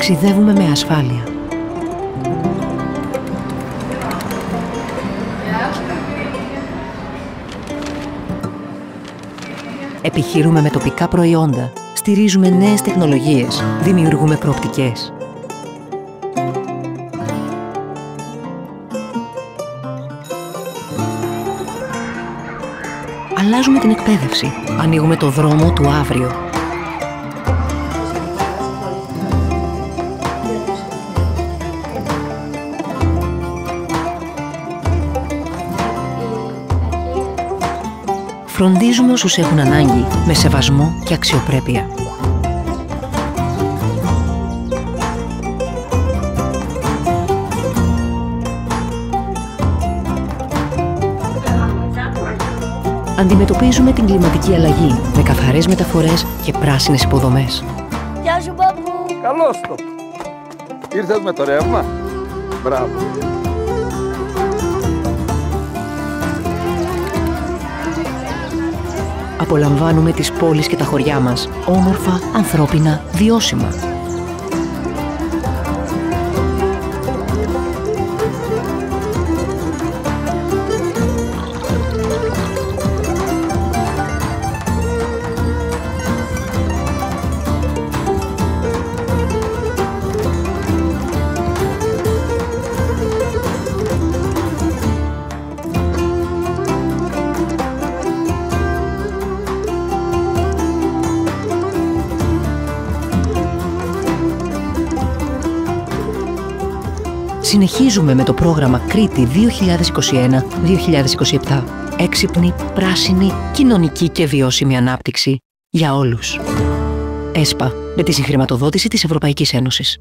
Ταξιδεύουμε με ασφάλεια. Επιχειρούμε με τοπικά προϊόντα, στηρίζουμε νέες τεχνολογίες, δημιουργούμε προοπτικές. Αλλάζουμε την εκπαίδευση, ανοίγουμε το δρόμο του αύριο. Φροντίζουμε όσους έχουν ανάγκη, με σεβασμό και αξιοπρέπεια. Αντιμετωπίζουμε την κλιματική αλλαγή με καθαρές μεταφορές και πράσινες υποδομές. Γεια σου, παππού! Καλώς το! Ήρθες με το ρεύμα? Μπράβο! Απολαμβάνουμε τις πόλεις και τα χωριά μας, όμορφα, ανθρώπινα, βιώσιμα. Συνεχίζουμε με το πρόγραμμα Κρήτη 2021-2027. Έξυπνη, πράσινη, κοινωνική και βιώσιμη ανάπτυξη για όλους. ΕΣΠΑ, με τη συγχρηματοδότηση της Ευρωπαϊκής Ένωσης.